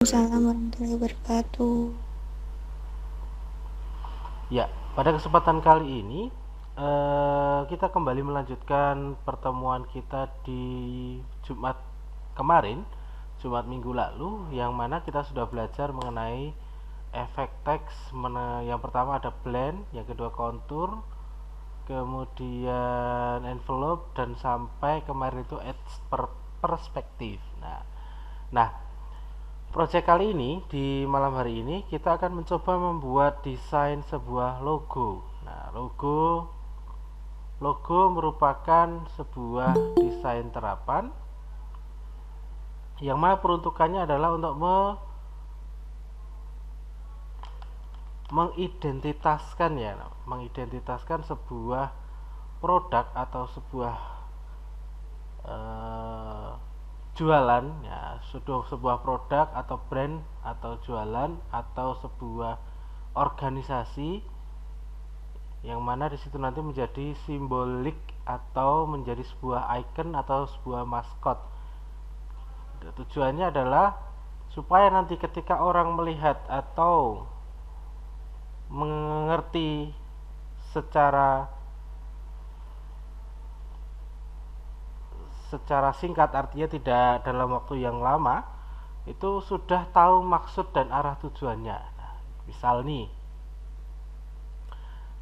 Waalaikumsalam warahmatullahi wabarakatuh. Ya, pada kesempatan kali ini kita kembali melanjutkan pertemuan kita di Jumat kemarin, Jumat minggu lalu, yang mana kita sudah belajar mengenai efek teks. Yang pertama ada blend, yang kedua contour, kemudian envelope, dan sampai kemarin itu perspektif. Nah, project kali ini, di malam hari ini, kita akan mencoba membuat desain sebuah logo. Nah, logo merupakan sebuah desain terapan yang mana peruntukannya adalah untuk mengidentitaskan sebuah produk atau sebuah jualan, ya, sebuah produk atau brand atau jualan atau sebuah organisasi, yang mana di situ nanti menjadi simbolik atau menjadi sebuah icon atau sebuah maskot. Tujuannya adalah supaya nanti ketika orang melihat atau mengerti secara singkat, artinya tidak dalam waktu yang lama, itu sudah tahu maksud dan arah tujuannya. Nah, misal nih,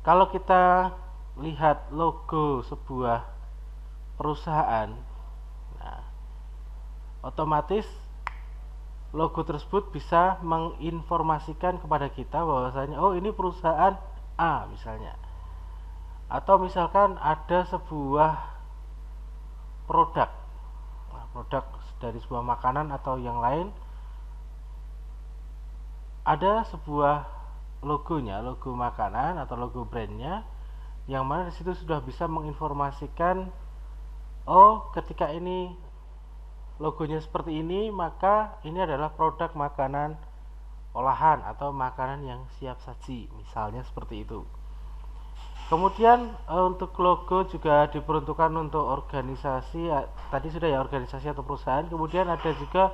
kalau kita lihat logo sebuah perusahaan, nah, otomatis logo tersebut bisa menginformasikan kepada kita bahwasanya oh, ini perusahaan A misalnya. Atau misalkan ada sebuah produk, produk dari sebuah makanan atau yang lain, ada sebuah logonya, logo makanan atau logo brandnya, yang mana disitu sudah bisa menginformasikan oh, ketika ini logonya seperti ini, maka ini adalah produk makanan olahan atau makanan yang siap saji, misalnya seperti itu. Kemudian untuk logo juga diperuntukkan untuk organisasi, tadi sudah ya, organisasi atau perusahaan. Kemudian ada juga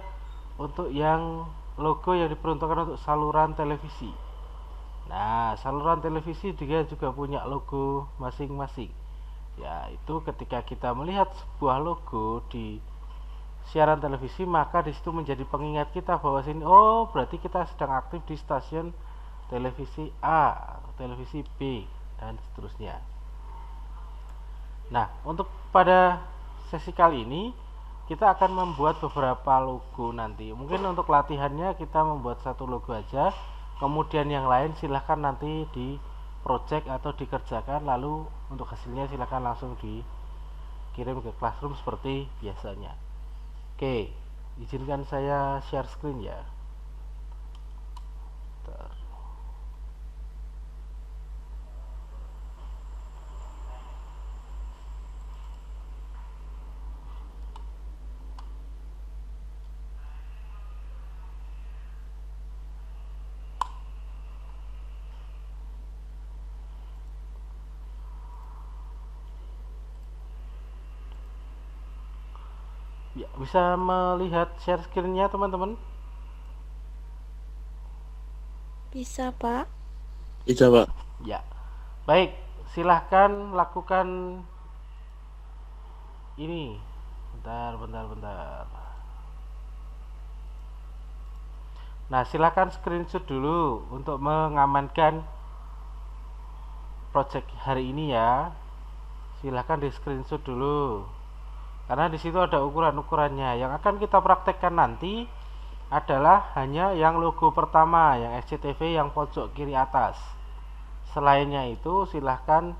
untuk yang logo yang diperuntukkan untuk saluran televisi. Nah, saluran televisi juga punya logo masing-masing. Ya, itu ketika kita melihat sebuah logo di siaran televisi, maka disitu menjadi pengingat kita bahwa sini oh, berarti kita sedang aktif di stasiun televisi A, televisi B, dan seterusnya. Nah, untuk pada sesi kali ini kita akan membuat beberapa logo nanti. Mungkin untuk latihannya kita membuat satu logo aja, kemudian yang lain silahkan nanti di project atau dikerjakan, lalu untuk hasilnya silahkan langsung dikirim ke Classroom seperti biasanya. Oke, izinkan saya share screen ya. Ya, bisa melihat share screen-nya teman-teman? Bisa, Pak? Bisa, Pak. Ya. Baik, silahkan lakukan ini. Bentar. Nah, silahkan screenshot dulu untuk mengamankan project hari ini ya. Silahkan di screenshot dulu, karena di situ ada ukuran-ukurannya. Yang akan kita praktekkan nanti adalah hanya yang logo pertama, yang SCTV yang pojok kiri atas. Selainnya itu silahkan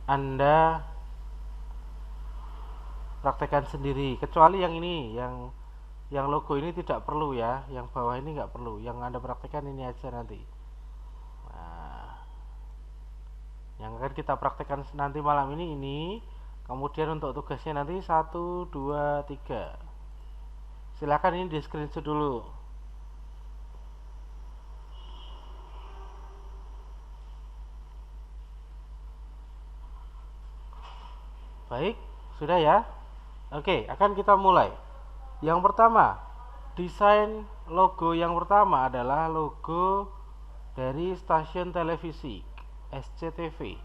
Anda praktekkan sendiri, kecuali yang ini, yang logo ini tidak perlu ya, yang bawah ini nggak perlu. Yang Anda praktekkan ini aja nanti. Nah, yang akan kita praktekkan nanti malam ini. Kemudian untuk tugasnya nanti 1, 2, 3. Silahkan ini di screenshot dulu. Baik, sudah ya. Oke, akan kita mulai. Yang pertama, desain logo yang pertama adalah logo dari stasiun televisi SCTV.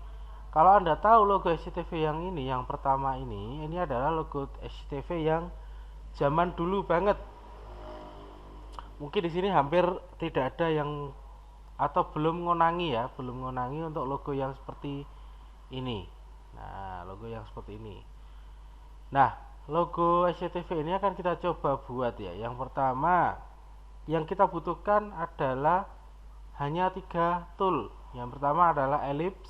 Kalau Anda tahu logo SCTV yang ini, yang pertama ini adalah logo SCTV yang zaman dulu banget. Mungkin di sini hampir tidak ada yang atau belum ngonangi ya, belum ngonangi untuk logo yang seperti ini. Nah, logo yang seperti ini. Nah, logo SCTV ini akan kita coba buat ya. Yang pertama, yang kita butuhkan adalah hanya 3 tool. Yang pertama adalah ellipse,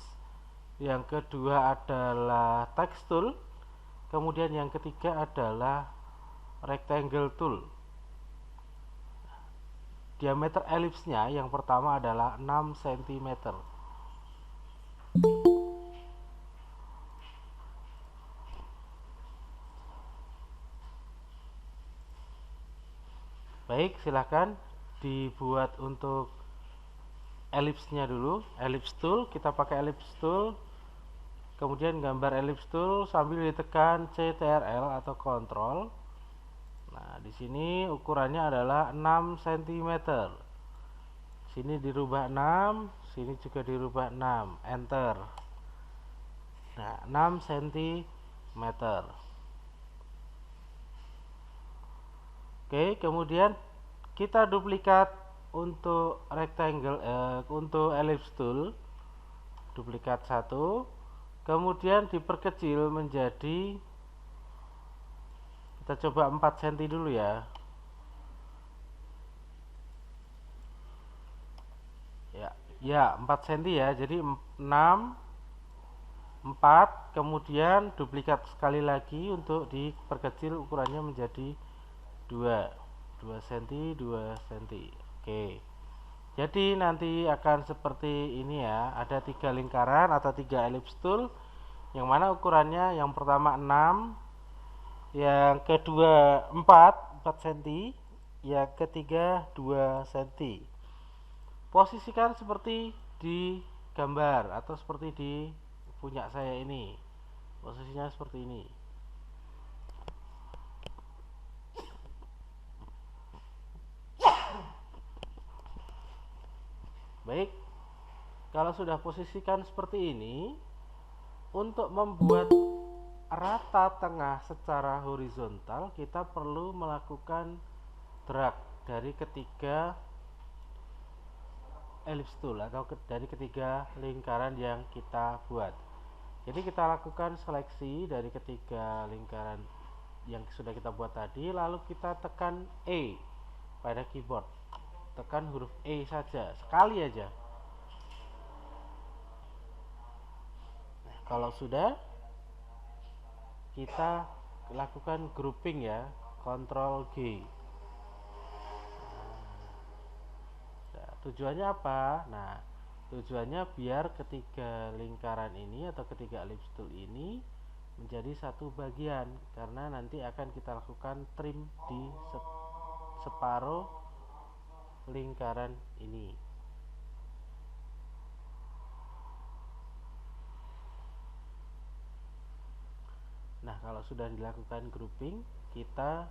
yang kedua adalah text tool, kemudian yang ketiga adalah rectangle tool. Diameter ellipse-nya yang pertama adalah 6 cm. Baik, silahkan dibuat untuk ellipse-nya dulu. Ellipse tool, kita pakai ellipse tool. Kemudian gambar ellipse tool sambil ditekan CTRL atau kontrol. Nah, di sini ukurannya adalah 6 cm. Sini dirubah 6, sini juga dirubah 6. Enter. Nah, 6 cm. Oke, kemudian kita duplikat untuk rectangle untuk ellipse tool. Duplikat 1. Kemudian diperkecil menjadi, kita coba 4 cm dulu ya. Ya 4 cm ya. Jadi 6, 4, kemudian duplikat sekali lagi untuk diperkecil ukurannya menjadi 2 cm, 2 cm. Oke. Jadi nanti akan seperti ini ya. Ada 3 lingkaran atau 3 ellipse tool, yang mana ukurannya yang pertama 6, yang kedua 4 cm, yang ketiga 2 cm. Posisikan seperti di gambar atau seperti di punya saya ini. Posisinya seperti ini. Baik, kalau sudah posisikan seperti ini, untuk membuat rata tengah secara horizontal, kita perlu melakukan drag dari ketiga ellipse tool atau dari ketiga lingkaran yang kita buat. Jadi kita lakukan seleksi dari ketiga lingkaran yang sudah kita buat tadi, lalu kita tekan E pada keyboard. Tekan huruf E saja, sekali aja. Nah, kalau sudah, kita lakukan grouping ya, Ctrl G. Nah, tujuannya apa? Nah, tujuannya biar ketiga lingkaran ini atau ketiga ellipse tool ini menjadi satu bagian, karena nanti akan kita lakukan trim di separuh lingkaran ini. Nah, kalau sudah dilakukan grouping, kita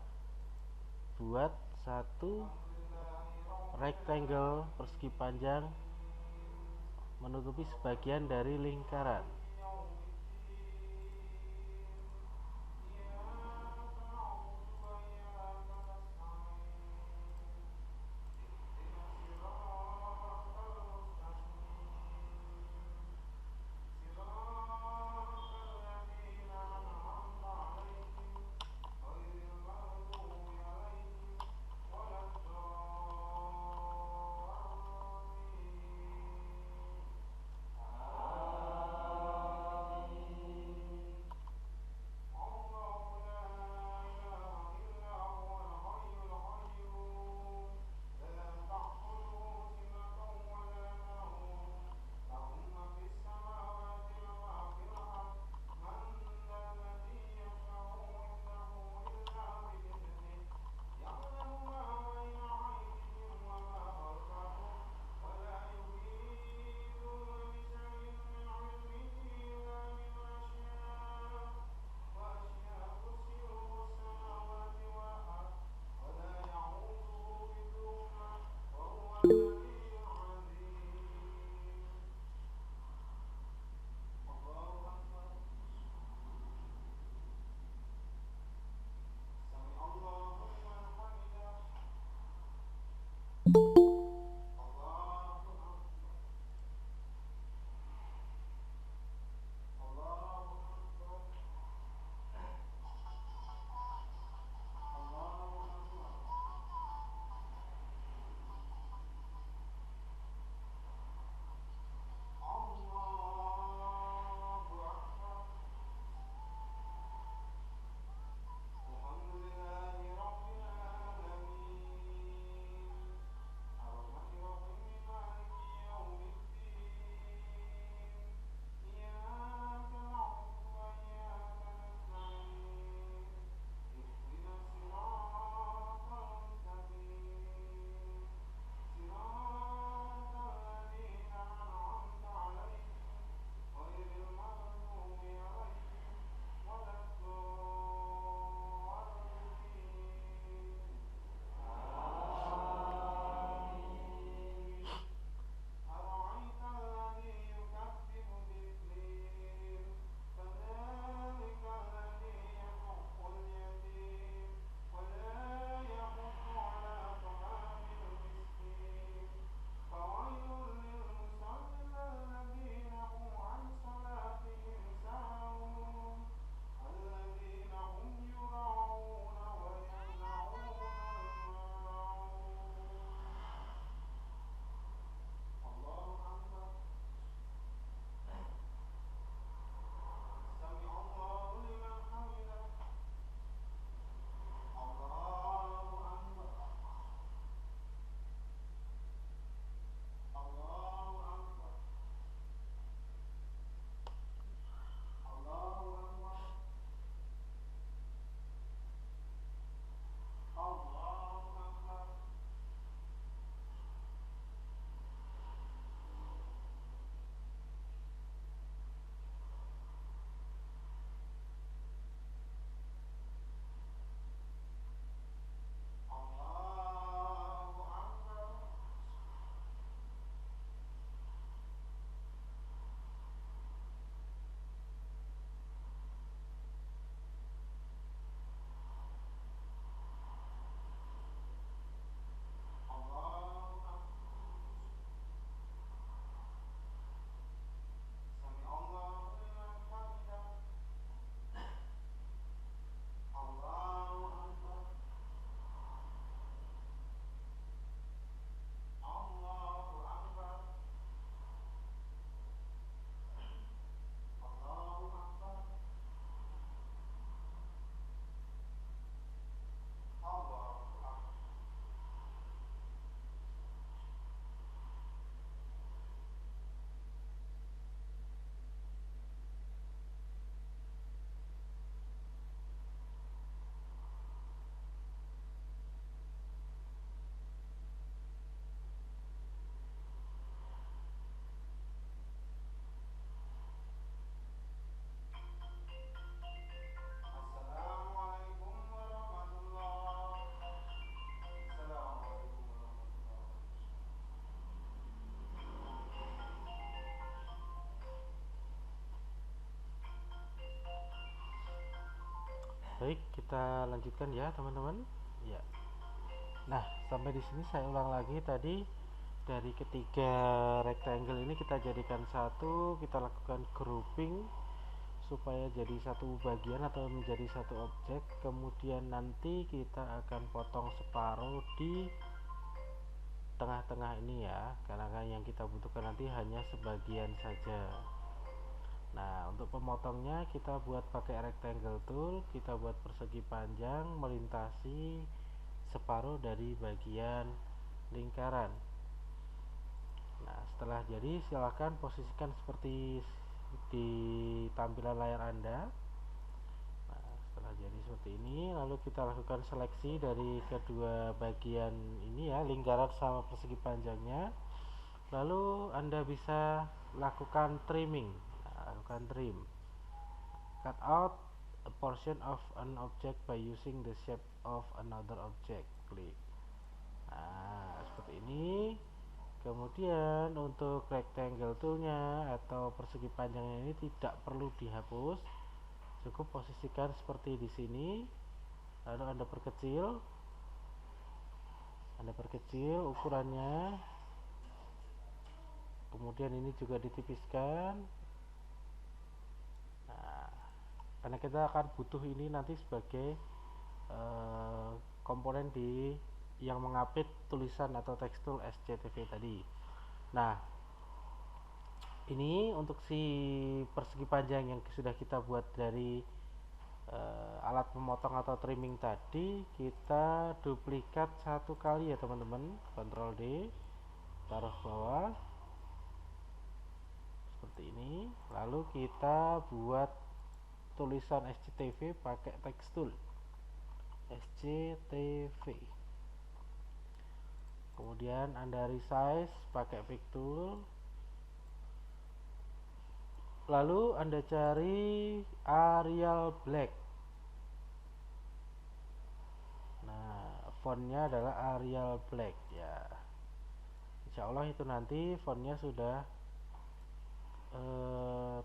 buat satu rectangle persegi panjang menutupi sebagian dari lingkaran. Baik, kita lanjutkan ya teman-teman. Ya. Nah, sampai di sini saya ulang lagi tadi, dari ketiga rectangle ini kita jadikan satu, kita lakukan grouping supaya jadi satu bagian atau menjadi satu objek. Kemudian nanti kita akan potong separuh di tengah-tengah ini ya, karena yang kita butuhkan nanti hanya sebagian saja. Nah, untuk pemotongnya kita buat pakai rectangle tool, kita buat persegi panjang melintasi separuh dari bagian lingkaran. Nah, setelah jadi silahkan posisikan seperti di tampilan layar Anda. Nah, setelah jadi seperti ini, lalu kita lakukan seleksi dari kedua bagian ini ya, lingkaran sama persegi panjangnya. Lalu Anda bisa lakukan trimming. Nah, lakukan trim. Cut out a portion of an object by using the shape of another object. Klik. Nah, seperti ini. Kemudian untuk rectangle toolnya atau persegi panjangnya ini tidak perlu dihapus, cukup posisikan seperti di sini, lalu Anda perkecil ukurannya, kemudian ini juga ditipiskan. Nah, karena kita akan butuh ini nanti sebagai komponen yang mengapit tulisan atau tekstur SCTV tadi. Nah, ini untuk si persegi panjang yang sudah kita buat dari alat memotong atau trimming tadi, kita duplikat satu kali ya teman-teman. Ctrl D, taruh bawah seperti ini, lalu kita buat tulisan SCTV pakai text tool SCTV. Kemudian Anda resize pakai pick tool, lalu Anda cari Arial Black. Nah, fontnya adalah Arial Black ya. Insya Allah itu nanti fontnya sudah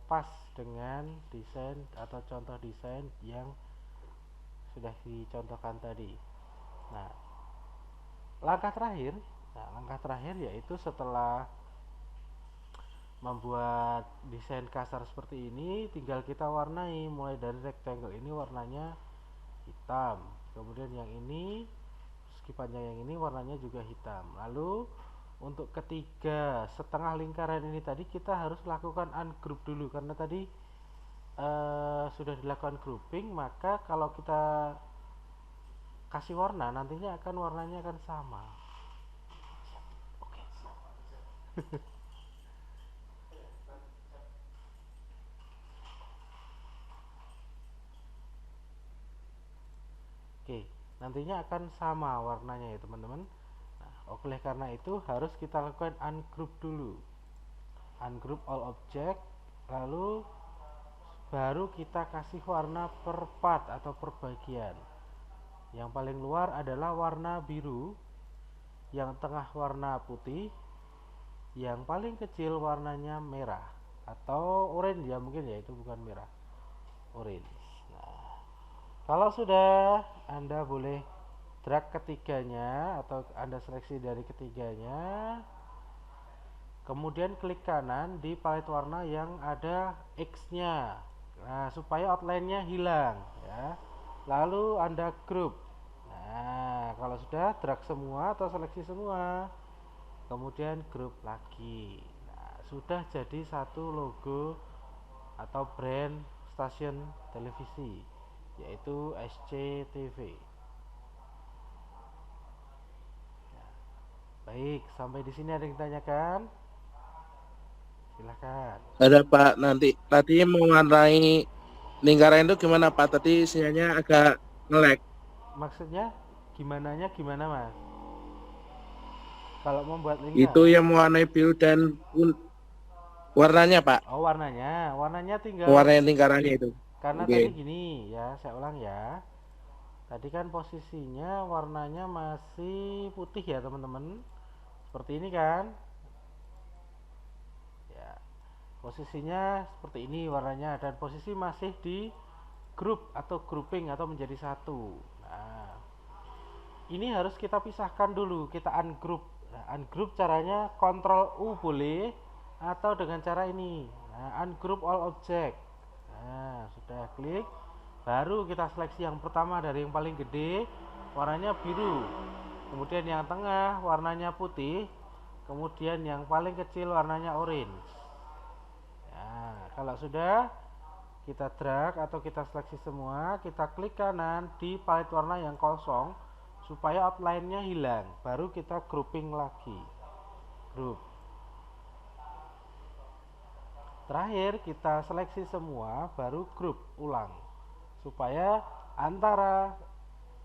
pas dengan desain atau contoh desain yang sudah dicontohkan tadi. Nah, langkah terakhir yaitu setelah membuat desain kasar seperti ini, tinggal kita warnai. Mulai dari rectangle ini warnanya hitam, kemudian yang ini segi panjang yang ini warnanya juga hitam. Lalu untuk ketiga setengah lingkaran ini tadi kita harus lakukan ungroup dulu, karena tadi sudah dilakukan grouping, maka kalau kita kasih warna nantinya warnanya akan sama. Oke. Oke, nantinya akan sama warnanya ya teman-teman. Nah, oleh karena itu harus kita lakukan ungroup dulu. Ungroup all object, lalu baru kita kasih warna per part atau per bagian. Yang paling luar adalah warna biru, yang tengah warna putih, yang paling kecil warnanya merah atau orange ya, mungkin ya, itu bukan merah, orange. Nah, kalau sudah, Anda boleh drag ketiganya atau Anda seleksi dari ketiganya, kemudian klik kanan di palet warna yang ada X-nya. Nah, supaya outline-nya hilang ya. Lalu Anda group. Nah, kalau sudah, drag semua atau seleksi semua, kemudian group lagi. Nah, sudah jadi satu logo atau brand stasiun televisi, yaitu SCTV. Nah, baik, sampai di sini ada yang ditanyakan? Silahkan. Ada Pak, nanti tadi mewarnai lingkaran itu gimana Pak? Tadi sinyalnya agak nge-lag. Maksudnya gimana Mas? Kalau membuat Itu lingkaran? yang mewarnai biru dan warnanya Pak, Oh, warnanya tinggal, mewarnai lingkarannya itu. karena tadi Oke. gini ya, saya ulang ya. Tadi kan posisinya warnanya masih putih ya teman-teman, seperti ini kan ya. Posisinya seperti ini warnanya, dan posisi masih di grup atau grouping atau menjadi satu. Nah, ini harus kita pisahkan dulu, kita ungroup. Nah, ungroup caranya Ctrl U boleh, atau dengan cara ini. Nah, ungroup all object. Nah, sudah klik, baru kita seleksi yang pertama dari yang paling gede, warnanya biru. Kemudian yang tengah warnanya putih, kemudian yang paling kecil warnanya orange. Nah, kalau sudah, kita drag atau kita seleksi semua, kita klik kanan di palet warna yang kosong supaya outline-nya hilang, baru kita grouping lagi. Group. Terakhir kita seleksi semua, baru group ulang supaya antara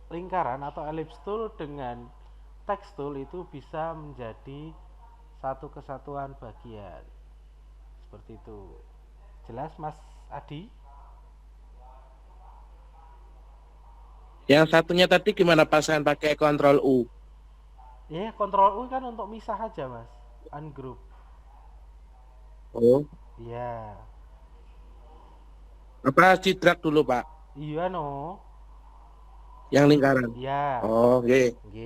lingkaran atau ellipse tool dengan text tool itu bisa menjadi satu kesatuan bagian. Seperti itu. Jelas Mas Adi? Yang satunya tadi gimana Pak? Saya pakai Ctrl U. Ya, Ctrl U kan untuk misah aja Mas. ungroup. Oh, Iya. apa di drag dulu Pak? Iya no. Yang lingkaran. Iya. Oh, oke. G.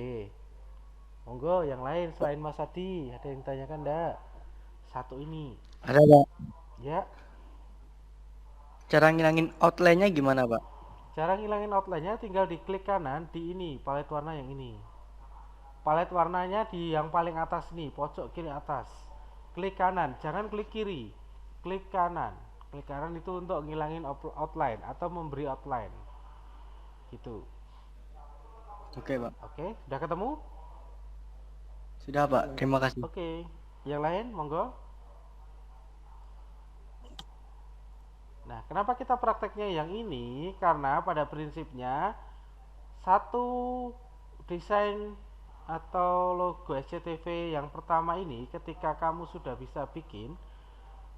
Monggo yang lain selain Mas Adi, ada yang tanyakan enggak? Satu ini. Ada Pak. Ya, Cara ngilangin outline-nya gimana Pak? cara ngilangin outline-nya tinggal diklik kanan di ini, palet warna yang ini. Palet warnanya di yang paling atas nih, pojok kiri atas. Klik kanan, jangan klik kiri. Klik kanan. Klik kanan itu untuk ngilangin outline atau memberi outline. Gitu. Oke Pak. Oke, udah ketemu? Sudah Pak. Terima kasih. Oke. Yang lain, monggo. Nah, kenapa kita prakteknya yang ini? Karena pada prinsipnya satu desain atau logo SCTV yang pertama ini ketika kamu sudah bisa bikin,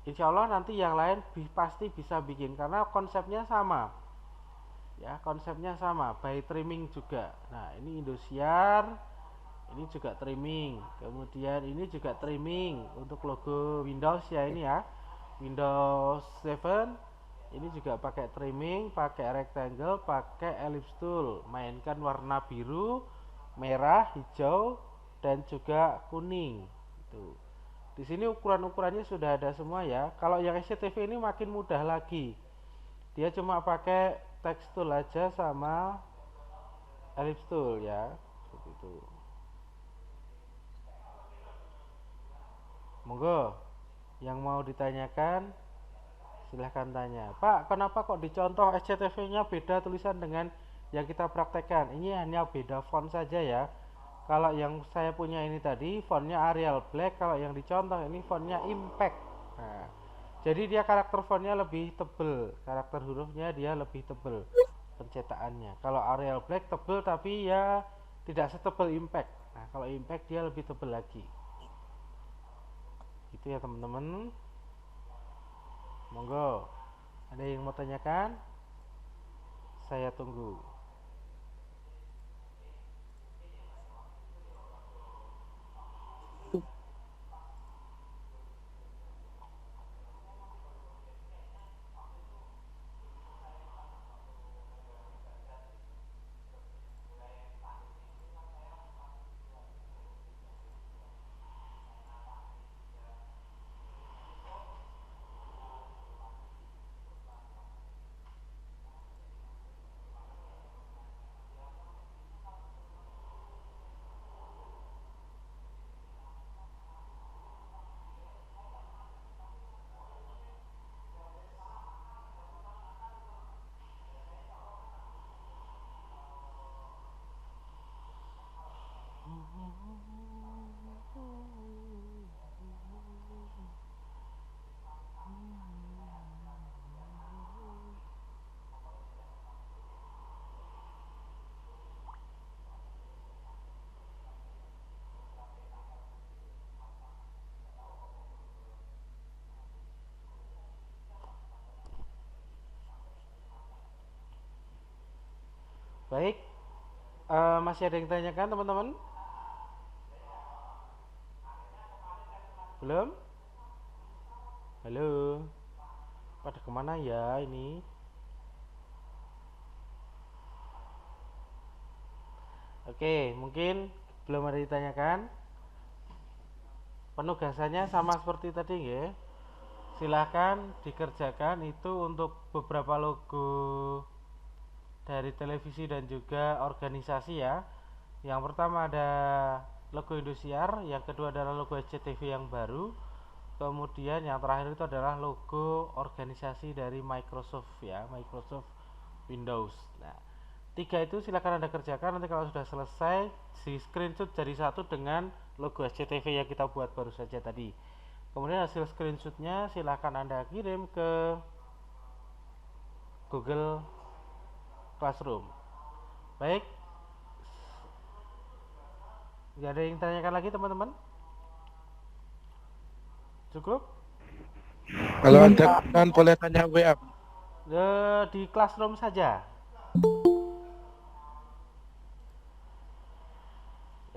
insya Allah nanti yang lain pasti bisa bikin karena konsepnya sama. Ya, konsepnya sama, by trimming juga. Nah, ini Indosiar, ini juga trimming. Kemudian ini juga trimming untuk logo Windows ya ini ya. Windows 7 ini juga pakai trimming, pakai rectangle, pakai ellipse tool, mainkan warna biru, merah, hijau, dan juga kuning. Itu. Di sini ukuran-ukurannya sudah ada semua ya. Kalau yang SCTV ini makin mudah lagi. Dia cuma pakai text tool aja sama ellipse tool ya. Seperti itu. Monggo, yang mau ditanyakan silahkan tanya. Pak, kenapa kok dicontoh SCTV-nya beda tulisan dengan yang kita praktekkan? Ini hanya beda font saja ya. Kalau yang saya punya ini tadi fontnya Arial Black, kalau yang dicontoh ini fontnya Impact. Nah, jadi dia karakter fontnya lebih tebel, karakter hurufnya dia lebih tebel pencetakannya. Kalau Arial Black tebel tapi ya tidak setebel Impact. Nah, kalau Impact dia lebih tebel lagi. Itu ya teman-teman. Monggo, ada yang mau tanyakan? Saya tunggu. Baik, masih ada yang tanyakan teman-teman? Belum? Halo, pada kemana ya ini? Oke, mungkin belum ada ditanyakan. Penugasannya sama seperti tadi ya. Silahkan dikerjakan itu untuk beberapa logo dari televisi dan juga organisasi ya. Yang pertama ada logo Indosiar, yang kedua adalah logo SCTV yang baru, kemudian yang terakhir itu adalah logo organisasi dari Microsoft ya, Microsoft Windows. Nah, tiga itu silakan Anda kerjakan, nanti kalau sudah selesai di screenshot jadi satu dengan logo SCTV yang kita buat baru saja tadi. Kemudian hasil screenshotnya silahkan Anda kirim ke Google Classroom. Baik, gak ada yang tanyakan lagi teman-teman? Cukup? Kalau ada kan boleh tanya WA. Di Classroom saja.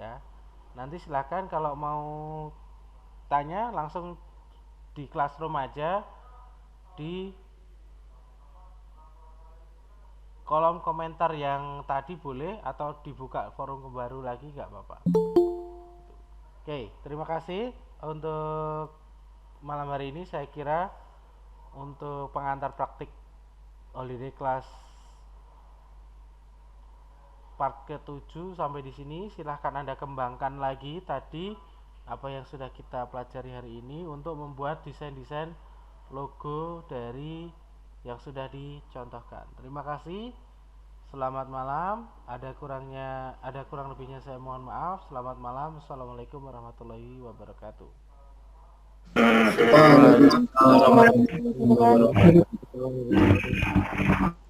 Ya, nanti silakan kalau mau tanya langsung di Classroom aja, di kolom komentar yang tadi boleh, atau dibuka forum baru lagi nggak apa-apa. Oke, terima kasih untuk malam hari ini. Saya kira untuk pengantar praktik holiday class part ke-7 sampai di sini. Silahkan Anda kembangkan lagi tadi apa yang sudah kita pelajari hari ini untuk membuat desain-desain logo dari yang sudah dicontohkan. Terima kasih. Selamat malam. Ada kurang lebihnya saya mohon maaf. Selamat malam. Assalamualaikum warahmatullahi wabarakatuh. Waalaikumsalam warahmatullahi wabarakatuh.